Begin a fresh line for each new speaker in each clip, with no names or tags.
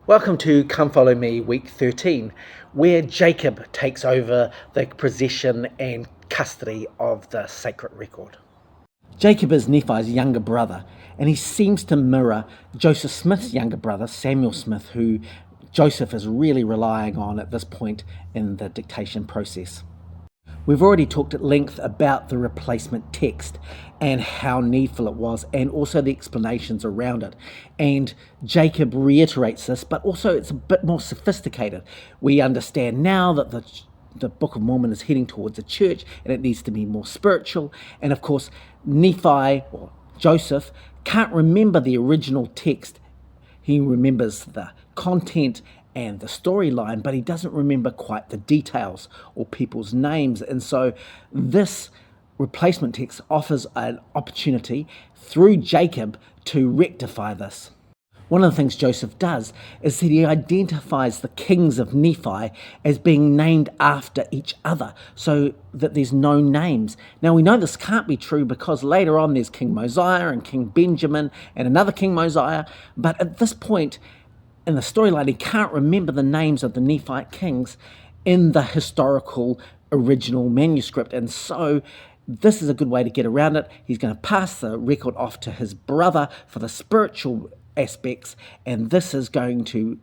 Welcome to Come Follow Me, week 13, where Jacob takes over the possession and custody of the sacred record. Jacob is Nephi's younger brother, and he seems to mirror Joseph Smith's younger brother, Samuel Smith, who Joseph is really relying on at this point in the dictation process. We've already talked at length about the replacement text and how needful it was, and also the explanations around it. And Jacob reiterates this, but also it's a bit more sophisticated. We understand now that the Book of Mormon is heading towards a church and it needs to be more spiritual. And of course, Nephi, or Joseph, can't remember the original text. He remembers the content and the storyline, but he doesn't remember quite the details or people's names. And so this replacement text offers an opportunity through Jacob to rectify this. One of the things Joseph does is that he identifies the kings of Nephi as being named after each other, so that there's no names. Now we know this can't be true because later on there's King Mosiah and King Benjamin and another King Mosiah, but at this point in the storyline, he can't remember the names of the Nephite kings in the historical original manuscript. And so this is a good way to get around it. He's going to pass the record off to his brother for the spiritual aspects, and this is going to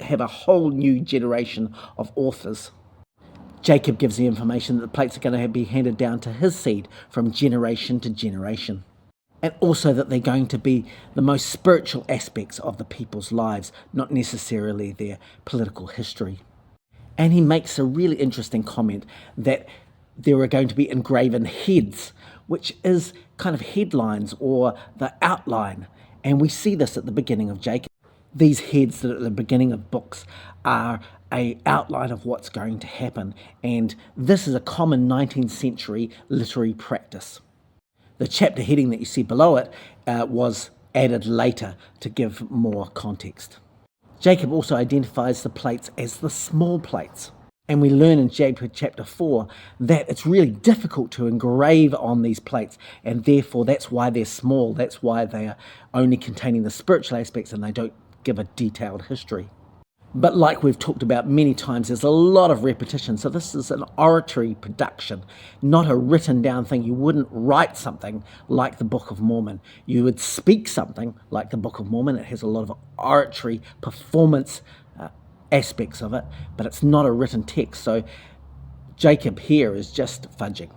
have a whole new generation of authors. Jacob gives the information that the plates are going to be handed down to his seed from generation to generation. And also that they're going to be the most spiritual aspects of the people's lives, not necessarily their political history. And he makes a really interesting comment that there are going to be engraven heads, which is kind of headlines or the outline. And we see this at the beginning of Jacob. These heads that at the beginning of books are an outline of what's going to happen. And this is a common 19th century literary practice. The chapter heading that you see below it was added later to give more context. Jacob also identifies the plates as the small plates. And we learn in Jacob chapter 4 that it's really difficult to engrave on these plates, and therefore that's why they're small. That's why they are only containing the spiritual aspects and they don't give a detailed history. But like we've talked about many times, there's a lot of repetition. So this is an oratory production, not a written down thing. You wouldn't write something like the Book of Mormon. You would speak something like the Book of Mormon. It has a lot of oratory performance aspects of it, but it's not a written text. So Jacob here is just fudging.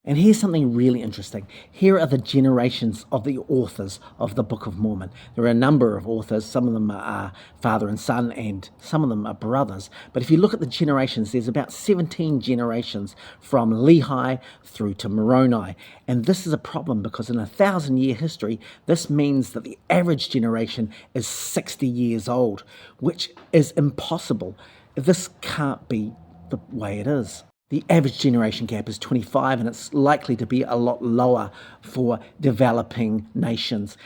And here's something really interesting. Here are the generations of the authors of the Book of Mormon. There are a number of authors. Some of them are father and son, and some of them are brothers. But if you look at the generations, there's about 17 generations from Lehi through to Moroni. And this is a problem because in a 1,000-year history, this means that the average generation is 60 years old, which is impossible. This can't be the way it is. The average generation gap is 25, and it's likely to be a lot lower for developing nations.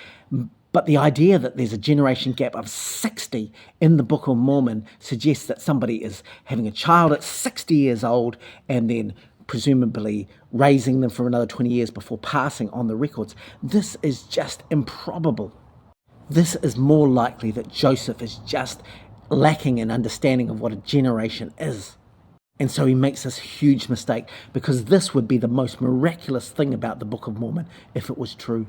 But the idea that there's a generation gap of 60 in the Book of Mormon suggests that somebody is having a child at 60 years old and then presumably raising them for another 20 years before passing on the records. This is just improbable. This is more likely that Joseph is just lacking an understanding of what a generation is. And so he makes this huge mistake, because this would be the most miraculous thing about the Book of Mormon if it was true.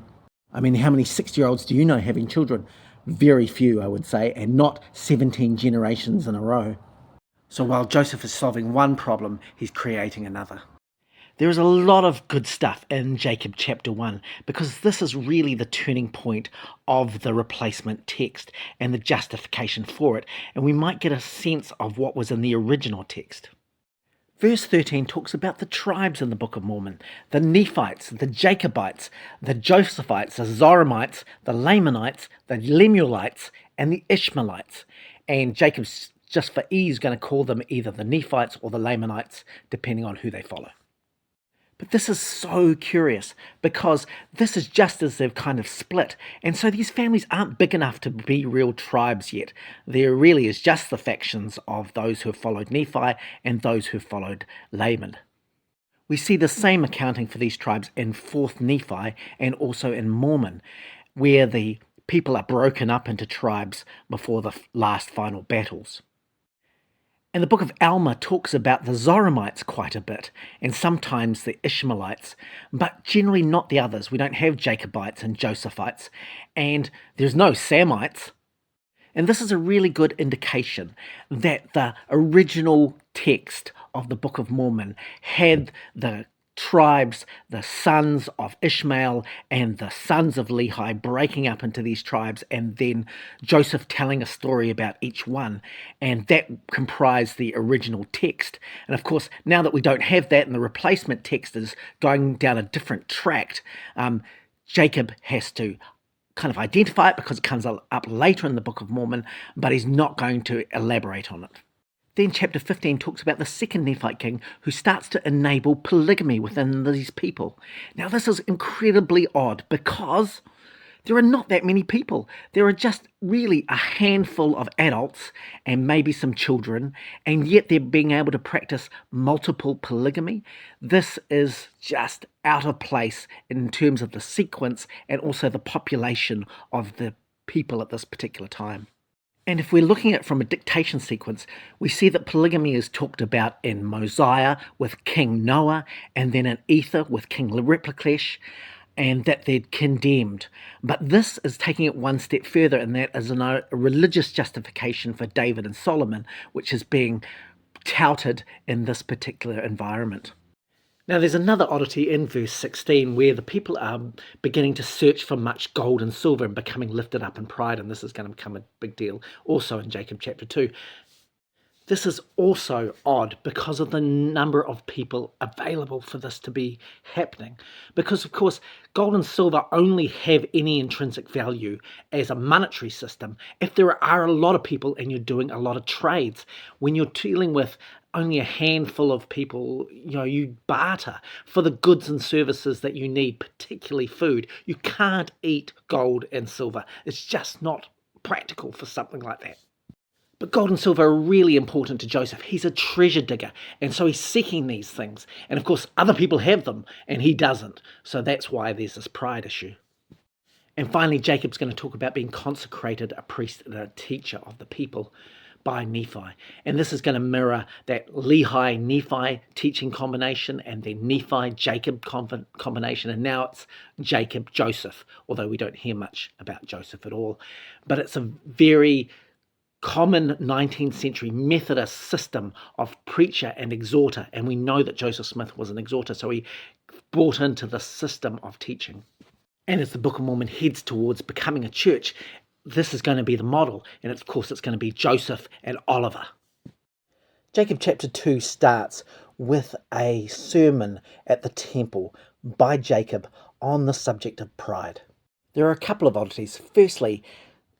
I mean, how many 60-year-olds do you know having children? Very few, I would say, and not 17 generations in a row. So while Joseph is solving one problem, he's creating another. There is a lot of good stuff in Jacob chapter 1, because this is really the turning point of the replacement text and the justification for it, and we might get a sense of what was in the original text. Verse 13 talks about the tribes in the Book of Mormon: the Nephites, the Jacobites, the Josephites, the Zoramites, the Lamanites, the Lemuelites, and the Ishmaelites. And Jacob's, just for ease, going to call them either the Nephites or the Lamanites, depending on who they follow. But this is so curious, because this is just as they've kind of split. And so these families aren't big enough to be real tribes yet. There really is just the factions of those who have followed Nephi and those who have followed Laman. We see the same accounting for these tribes in 4th Nephi and also in Mormon, where the people are broken up into tribes before the last final battles. And the book of Alma talks about the Zoramites quite a bit, and sometimes the Ishmaelites, but generally not the others. We don't have Jacobites and Josephites, and there's no Samites. And this is a really good indication that the original text of the Book of Mormon had the tribes, the sons of Ishmael and the sons of Lehi breaking up into these tribes, and then Joseph telling a story about each one, and that comprised the original text. And of course, now that we don't have that and the replacement text is going down a different track, Jacob has to kind of identify it because it comes up later in the Book of Mormon, but he's not going to elaborate on it. Then chapter 15 talks about the second Nephite king who starts to enable polygamy within these people. Now this is incredibly odd because there are not that many people. There are just really a handful of adults and maybe some children, and yet they're being able to practice multiple polygamy. This is just out of place in terms of the sequence and also the population of the people at this particular time. And if we're looking at it from a dictation sequence, we see that polygamy is talked about in Mosiah with King Noah, and then in Ether with King Replikesh, and that they're condemned. But this is taking it one step further, and that is a religious justification for David and Solomon, which is being touted in this particular environment. Now, there's another oddity in verse 16 where the people are beginning to search for much gold and silver and becoming lifted up in pride, and this is going to become a big deal also in Jacob chapter 2. This is also odd because of the number of people available for this to be happening. Because, of course, gold and silver only have any intrinsic value as a monetary system if there are a lot of people and you're doing a lot of trades. When you're dealing with only a handful of people, you barter for the goods and services that you need, particularly food. You can't eat gold and silver. It's just not practical for something like that. But gold and silver are really important to Joseph. He's a treasure digger, and so he's seeking these things. And of course, other people have them, and he doesn't. So that's why there's this pride issue. And finally, Jacob's going to talk about being consecrated a priest and a teacher of the people by Nephi. And this is going to mirror that Lehi-Nephi teaching combination and then Nephi-Jacob combination. And now it's Jacob-Joseph, although we don't hear much about Joseph at all. But it's a very common 19th century Methodist system of preacher and exhorter, and we know that Joseph Smith was an exhorter, so he brought into the system of teaching. And as the Book of Mormon heads towards becoming a church, this is going to be the model, and of course it's going to be Joseph and Oliver. Jacob chapter 2 starts with a sermon at the temple by Jacob on the subject of pride. There are a couple of oddities. Firstly,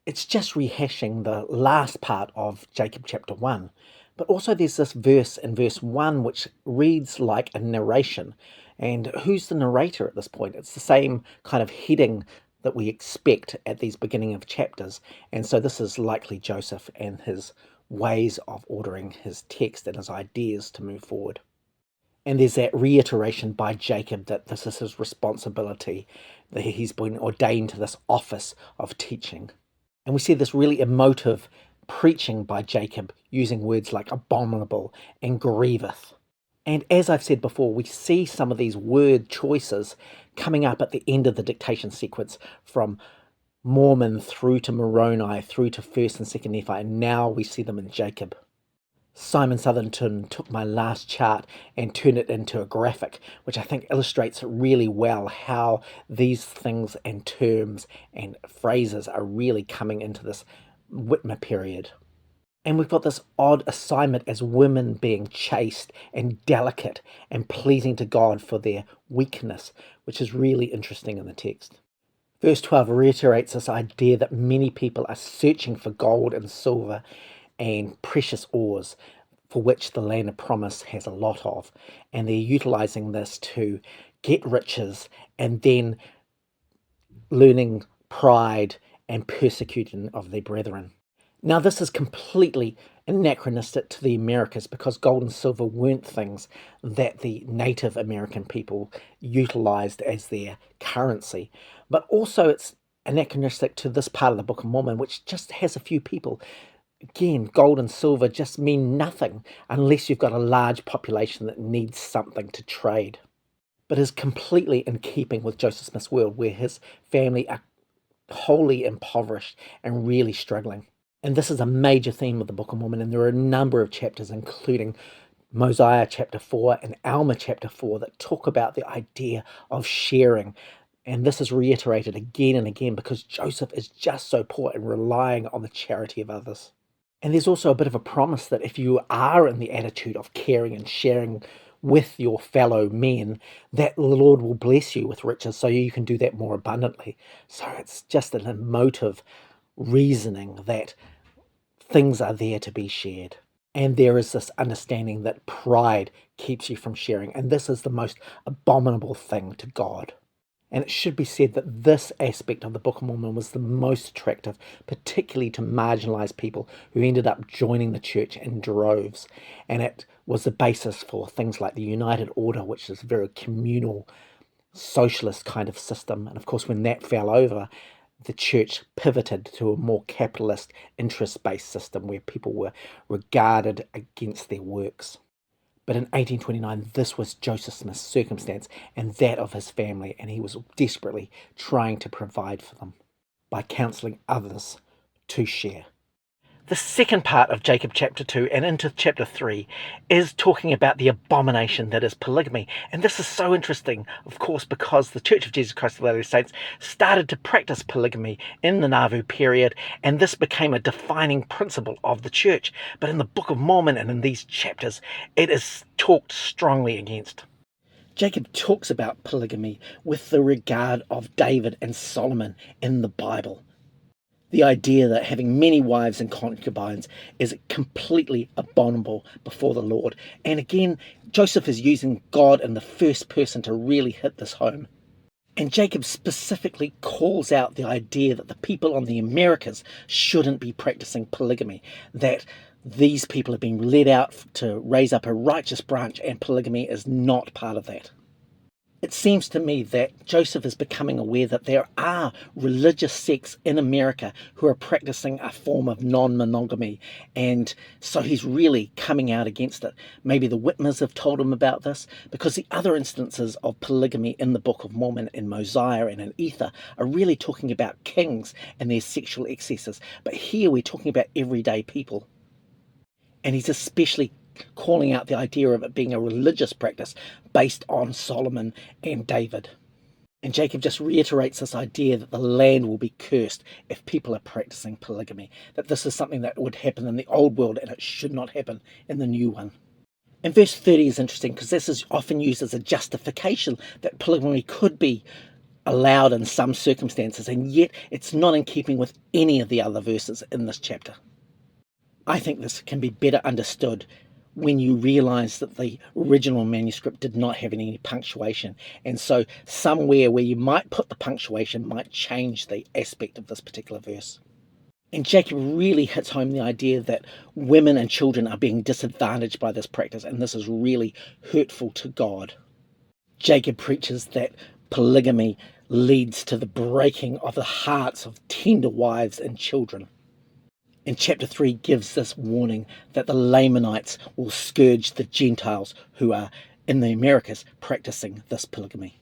it's just rehashing the last part of Jacob chapter 1. But also there's this verse in verse 1 which reads like a narration. And who's the narrator at this point? It's the same kind of heading that we expect at these beginning of chapters. And so this is likely Joseph and his ways of ordering his text and his ideas to move forward. And there's that reiteration by Jacob that this is his responsibility, that he's been ordained to this office of teaching. And we see this really emotive preaching by Jacob using words like abominable and grieveth. And as I've said before, we see some of these word choices coming up at the end of the dictation sequence from Mormon through to Moroni, through to 1st and 2nd Nephi, and now we see them in Jacob. Simon Southington took my last chart and turned it into a graphic, which I think illustrates really well how these things and terms and phrases are really coming into this Whitmer period. And we've got this odd assignment as women being chaste and delicate and pleasing to God for their weakness, which is really interesting in the text. Verse 12 reiterates this idea that many people are searching for gold and silver and precious ores, for which the land of promise has a lot of, and they're utilizing this to get riches and then learning pride and persecuting of their brethren. Now this is completely anachronistic to the Americas because gold and silver weren't things that the Native American people utilized as their currency, but also it's anachronistic to this part of the Book of Mormon, which just has a few people. Again, gold and silver just mean nothing unless you've got a large population that needs something to trade. But is completely in keeping with Joseph Smith's world, where his family are wholly impoverished and really struggling. And this is a major theme of the Book of Mormon, and there are a number of chapters, including Mosiah chapter 4 and Alma chapter 4, that talk about the idea of sharing. And this is reiterated again and again because Joseph is just so poor and relying on the charity of others. And there's also a bit of a promise that if you are in the attitude of caring and sharing with your fellow men, that the Lord will bless you with riches so you can do that more abundantly. So it's just an emotive reasoning that things are there to be shared. And there is this understanding that pride keeps you from sharing. And this is the most abominable thing to God. And it should be said that this aspect of the Book of Mormon was the most attractive, particularly to marginalized people who ended up joining the church in droves. And it was the basis for things like the United Order, which is a very communal, socialist kind of system. And of course, when that fell over, the church pivoted to a more capitalist, interest-based system where people were regarded against their works. But in 1829, this was Joseph Smith's circumstance and that of his family, and he was desperately trying to provide for them by counseling others to share. The second part of Jacob chapter 2 and into chapter 3 is talking about the abomination that is polygamy. And this is so interesting, of course, because the Church of Jesus Christ of Latter-day Saints started to practice polygamy in the Nauvoo period, and this became a defining principle of the church. But in the Book of Mormon and in these chapters, it is talked strongly against. Jacob talks about polygamy with the regard of David and Solomon in the Bible. The idea that having many wives and concubines is completely abominable before the Lord. And again, Joseph is using God in the first person to really hit this home. And Jacob specifically calls out the idea that the people on the Americas shouldn't be practicing polygamy, that these people have been led out to raise up a righteous branch, and polygamy is not part of that. It seems to me that Joseph is becoming aware that there are religious sects in America who are practicing a form of non-monogamy, and so he's really coming out against it. Maybe the Whitmers have told him about this, because the other instances of polygamy in the Book of Mormon, in Mosiah and in Ether, are really talking about kings and their sexual excesses. But here we're talking about everyday people. And he's especially calling out the idea of it being a religious practice based on Solomon and David. And Jacob just reiterates this idea that the land will be cursed if people are practicing polygamy, that this is something that would happen in the old world and it should not happen in the new one. And verse 30 is interesting because this is often used as a justification that polygamy could be allowed in some circumstances, and yet it's not in keeping with any of the other verses in this chapter. I think this can be better understood when you realize that the original manuscript did not have any punctuation, and so somewhere where you might put the punctuation might change the aspect of this particular verse. And Jacob really hits home the idea that women and children are being disadvantaged by this practice, and this is really hurtful to God. Jacob preaches that polygamy leads to the breaking of the hearts of tender wives and children. And chapter 3 gives this warning that the Lamanites will scourge the Gentiles who are in the Americas practicing this polygamy.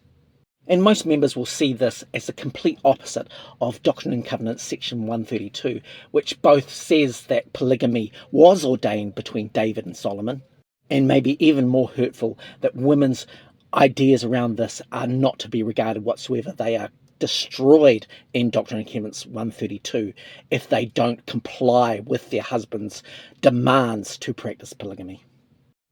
And most members will see this as the complete opposite of Doctrine and Covenants section 132, which both says that polygamy was ordained between David and Solomon, and maybe even more hurtful, that women's ideas around this are not to be regarded whatsoever. They are destroyed in Doctrine and Covenants 132 if they don't comply with their husband's demands to practice polygamy.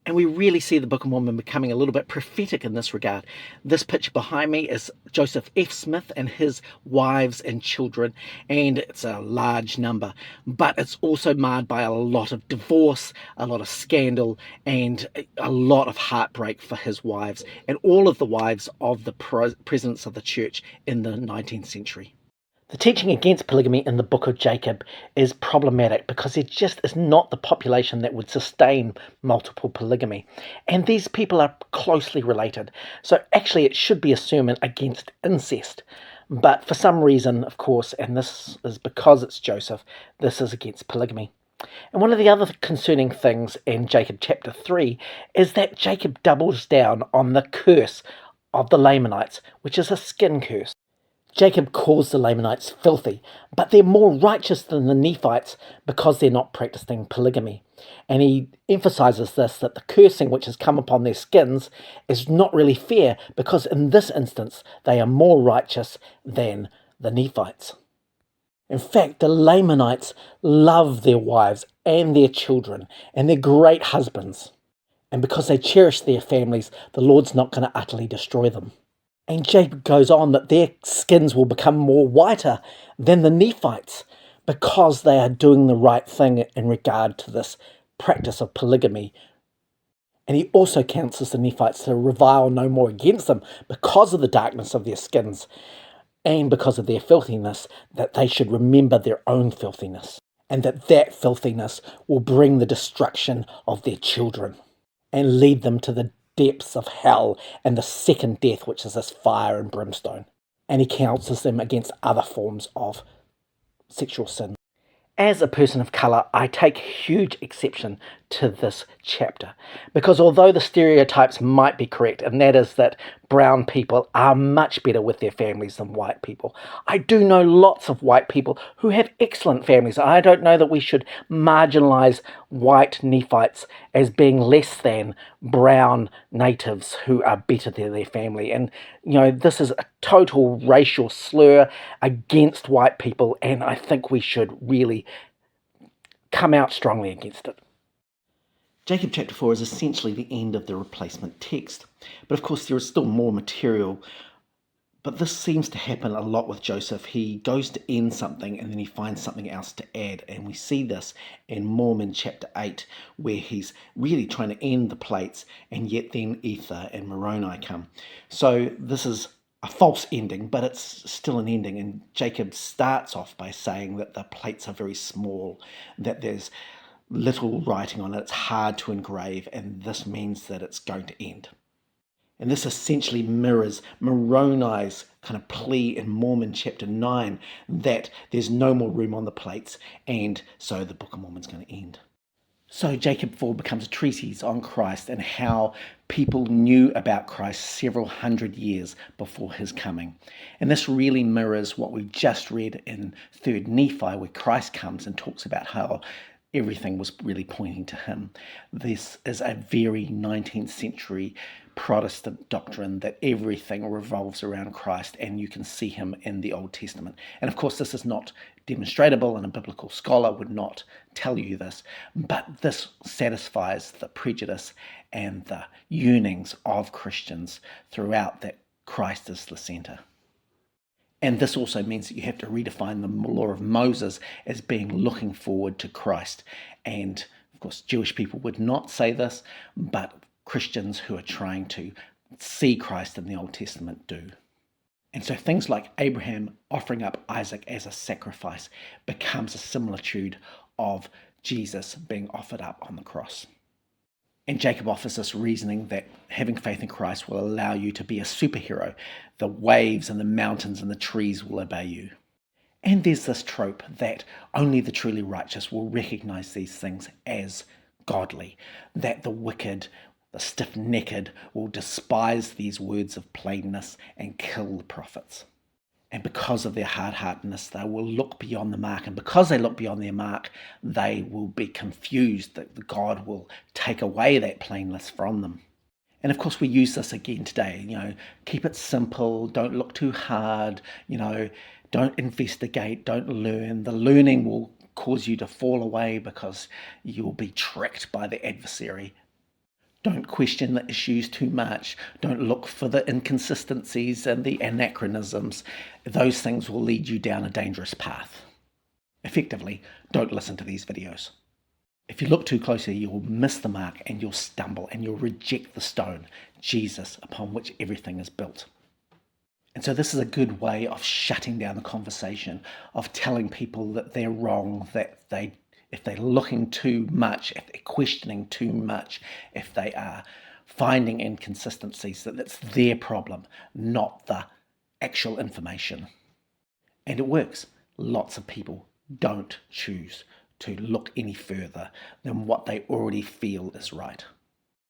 And we really see the Book of Mormon becoming a little bit prophetic in this regard. This picture behind me is Joseph F. Smith and his wives and children, and it's a large number, but it's also marred by a lot of divorce, a lot of scandal, and a lot of heartbreak for his wives, and all of the wives of the presidents of the church in the 19th century. The teaching against polygamy in the book of Jacob is problematic because there just is not the population that would sustain multiple polygamy. And these people are closely related. So actually it should be a sermon against incest. But for some reason, of course, and this is because it's Joseph, this is against polygamy. And one of the other concerning things in Jacob chapter 3 is that Jacob doubles down on the curse of the Lamanites, which is a skin curse. Jacob calls the Lamanites filthy, but they're more righteous than the Nephites because they're not practicing polygamy. And he emphasizes this, that the cursing which has come upon their skins is not really fair because in this instance they are more righteous than the Nephites. In fact, the Lamanites love their wives and their children, and they're great husbands. And because they cherish their families, the Lord's not going to utterly destroy them. And Jacob goes on that their skins will become more whiter than the Nephites because they are doing the right thing in regard to this practice of polygamy. And he also counsels the Nephites to revile no more against them because of the darkness of their skins and because of their filthiness, that they should remember their own filthiness, and that filthiness will bring the destruction of their children and lead them to the depths of hell and the second death, which is this fire and brimstone. And he counsels them against other forms of sexual sin. As a person of colour, I take huge exception to this chapter because although the stereotypes might be correct, and that is that brown people are much better with their families than white people, I do know lots of white people who have excellent families. I don't know that we should marginalise white Nephites as being less than brown natives who are better than their family. And, this is a total racial slur against white people, and I think we should really come out strongly against it. Jacob chapter 4 is essentially the end of the replacement text, but of course there is still more material. But this seems to happen a lot with Joseph. He goes to end something and then he finds something else to add. And we see this in Mormon chapter 8, where he's really trying to end the plates, and yet then Ether and Moroni come. So this is a false ending, but it's still an ending. And Jacob starts off by saying that the plates are very small, that there's little writing on it, it's hard to engrave, and this means that it's going to end. And this essentially mirrors Moroni's kind of plea in Mormon chapter 9 that there's no more room on the plates, and so the Book of Mormon's going to end. So Jacob 4 becomes a treatise on Christ and how people knew about Christ several hundred years before his coming. And this really mirrors what we just read in 3rd Nephi, where Christ comes and talks about how everything was really pointing to him. This is a very 19th century Protestant doctrine that everything revolves around Christ, and you can see him in the Old Testament. And of course, this is not demonstratable, and a biblical scholar would not tell you this, but this satisfies the prejudice and the yearnings of Christians throughout, that Christ is the centre. And this also means that you have to redefine the law of Moses as being looking forward to Christ. And of course, Jewish people would not say this, but Christians who are trying to see Christ in the Old Testament do. And so things like Abraham offering up Isaac as a sacrifice becomes a similitude of Jesus being offered up on the cross. And Jacob offers this reasoning that having faith in Christ will allow you to be a superhero. The waves and the mountains and the trees will obey you. And there's this trope that only the truly righteous will recognize these things as godly, that the wicked, the stiff-necked will despise these words of plainness and kill the prophets. And because of their hard-heartedness, they will look beyond the mark. And because they look beyond their mark, they will be confused that God will take away that plainness from them. And of course, we use this again today. Keep it simple. Don't look too hard. Don't investigate. Don't learn. The learning will cause you to fall away because you'll be tricked by the adversary. Don't question the issues too much. Don't look for the inconsistencies and the anachronisms. Those things will lead you down a dangerous path. Effectively, don't listen to these videos. If you look too closely, you'll miss the mark and you'll stumble and you'll reject the stone, Jesus, upon which everything is built. And so this is a good way of shutting down the conversation, of telling people that they're wrong, that if they're looking too much, if they're questioning too much, if they are finding inconsistencies, that it's their problem, not the actual information. And it works. Lots of people don't choose to look any further than what they already feel is right.